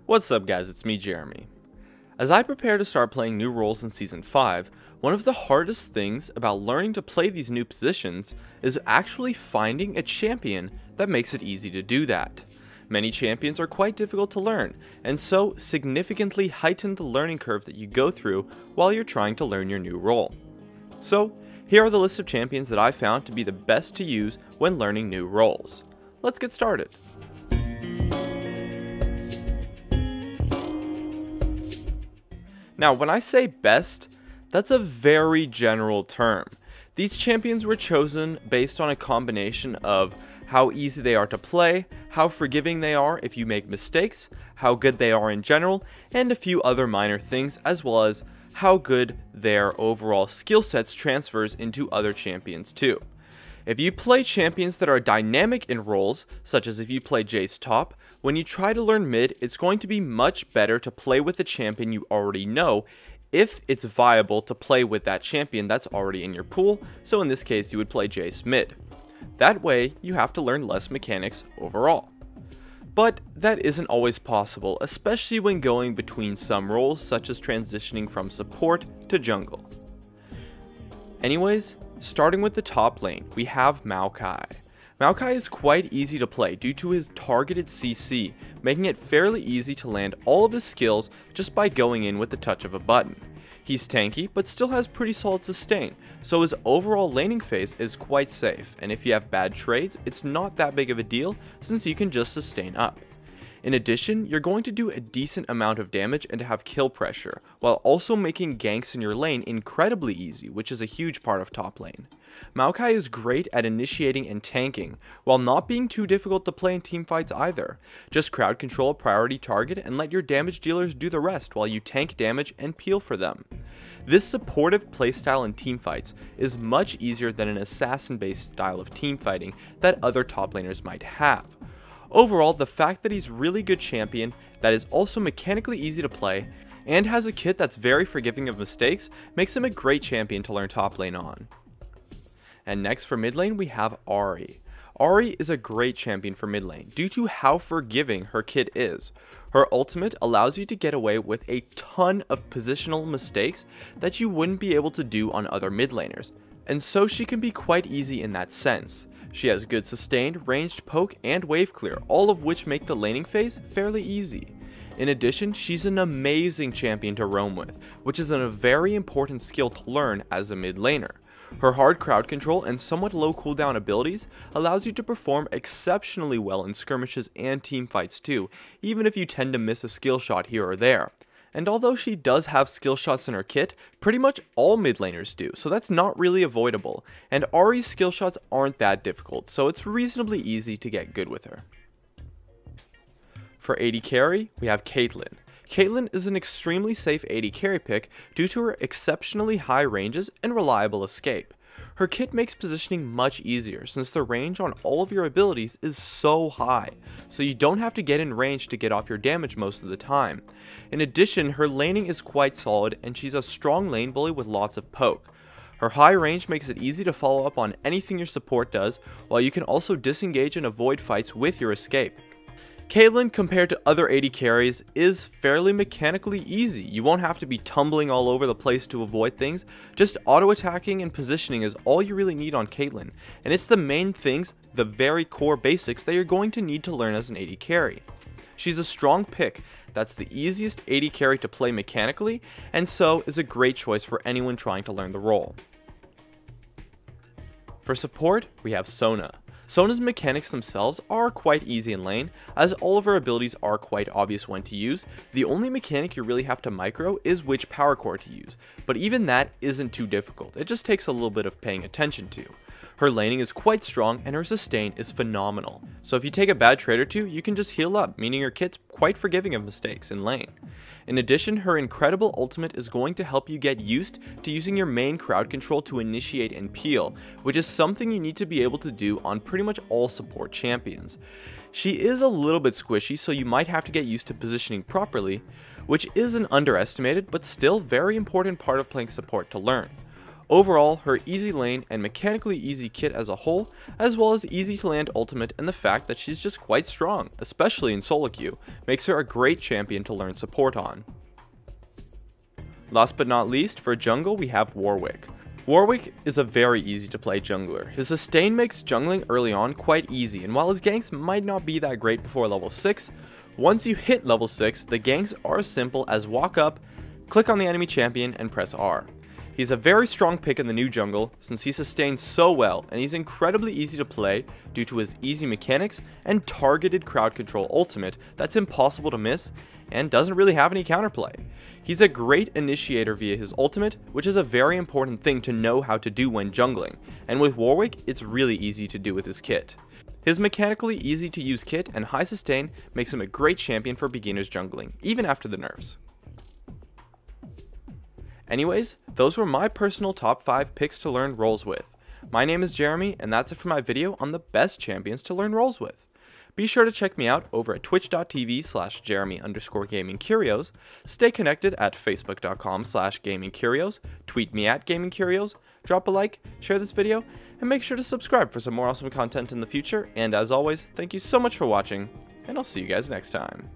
What's up guys, it's me Jeremy. As I prepare to start playing new roles in Season 5, one of the hardest things about learning to play these new positions is actually finding a champion that makes it easy to do that. Many champions are quite difficult to learn, and so significantly heighten the learning curve that you go through while you're trying to learn your new role. So, here are the list of champions that I found to be the best to use when learning new roles. Let's get started. Now, when I say best, that's a very general term. These champions were chosen based on a combination of how easy they are to play, how forgiving they are if you make mistakes, how good they are in general, and a few other minor things, as well as how good their overall skill sets transfers into other champions too. If you play champions that are dynamic in roles, such as if you play Jace top, when you try to learn mid, it's going to be much better to play with the champion you already know, if it's viable to play with that champion that's already in your pool, so in this case you would play Jace mid. That way, you have to learn less mechanics overall. But that isn't always possible, especially when going between some roles such as transitioning from support to jungle. Anyways, starting with the top lane, we have Maokai. Maokai is quite easy to play due to his targeted CC, making it fairly easy to land all of his skills just by going in with the touch of a button. He's tanky, but still has pretty solid sustain, so his overall laning phase is quite safe, and if you have bad trades, it's not that big of a deal since you can just sustain up. In addition, you're going to do a decent amount of damage and have kill pressure, while also making ganks in your lane incredibly easy, which is a huge part of top lane. Maokai is great at initiating and tanking, while not being too difficult to play in teamfights either. Just crowd control a priority target and let your damage dealers do the rest while you tank damage and peel for them. This supportive playstyle in teamfights is much easier than an assassin-based style of teamfighting that other top laners might have. Overall, the fact that he's really good champion, that is also mechanically easy to play, and has a kit that's very forgiving of mistakes, makes him a great champion to learn top lane on. And next for mid lane, we have Ahri. Ahri is a great champion for mid lane due to how forgiving her kit is. Her ultimate allows you to get away with a ton of positional mistakes that you wouldn't be able to do on other mid laners, and so she can be quite easy in that sense. She has good sustained, ranged poke, and wave clear, all of which make the laning phase fairly easy. In addition, she's an amazing champion to roam with, which is a very important skill to learn as a mid laner. Her hard crowd control and somewhat low cooldown abilities allows you to perform exceptionally well in skirmishes and teamfights too, even if you tend to miss a skill shot here or there. And although she does have skill shots in her kit, pretty much all mid laners do, so that's not really avoidable, and Ahri's skill shots aren't that difficult, so it's reasonably easy to get good with her. For AD carry, we have Caitlyn. Caitlyn is an extremely safe AD carry pick due to her exceptionally high ranges and reliable escape. Her kit makes positioning much easier since the range on all of your abilities is so high, so you don't have to get in range to get off your damage most of the time. In addition, her laning is quite solid and she's a strong lane bully with lots of poke. Her high range makes it easy to follow up on anything your support does, while you can also disengage and avoid fights with your escape. Caitlyn, compared to other AD carries, is fairly mechanically easy. You won't have to be tumbling all over the place to avoid things, just auto-attacking and positioning is all you really need on Caitlyn, and it's the main things, the very core basics that you're going to need to learn as an AD carry. She's a strong pick that's the easiest AD carry to play mechanically, and so is a great choice for anyone trying to learn the role. For support, we have Sona. Sona's mechanics themselves are quite easy in lane, as all of her abilities are quite obvious when to use. The only mechanic you really have to micro is which power core to use, but even that isn't too difficult, it just takes a little bit of paying attention to. Her laning is quite strong and her sustain is phenomenal, so if you take a bad trade or two, you can just heal up, meaning your kit's quite forgiving of mistakes in lane. In addition, her incredible ultimate is going to help you get used to using your main crowd control to initiate and peel, which is something you need to be able to do on pretty much all support champions. She is a little bit squishy, so you might have to get used to positioning properly, which is an underestimated but still very important part of playing support to learn. Overall, her easy lane and mechanically easy kit as a whole, as well as easy to land ultimate and the fact that she's just quite strong, especially in solo queue, makes her a great champion to learn support on. Last but not least, for jungle we have Warwick. Warwick is a very easy to play jungler. His sustain makes jungling early on quite easy, and while his ganks might not be that great before level 6, once you hit level 6, the ganks are as simple as walk up, click on the enemy champion, and press R. He's a very strong pick in the new jungle since he sustains so well, and he's incredibly easy to play due to his easy mechanics and targeted crowd control ultimate that's impossible to miss and doesn't really have any counterplay. He's a great initiator via his ultimate, which is a very important thing to know how to do when jungling, and with Warwick it's really easy to do with his kit. His mechanically easy to use kit and high sustain makes him a great champion for beginners jungling, even after the nerfs. Anyways, those were my personal top 5 picks to learn roles with. My name is Jeremy, and that's it for my video on the best champions to learn roles with. Be sure to check me out over at twitch.tv/Jeremy_GamingCurios, stay connected at facebook.com/GamingCurios, tweet me at GamingCurios, drop a like, share this video, and make sure to subscribe for some more awesome content in the future, and as always, thank you so much for watching, and I'll see you guys next time.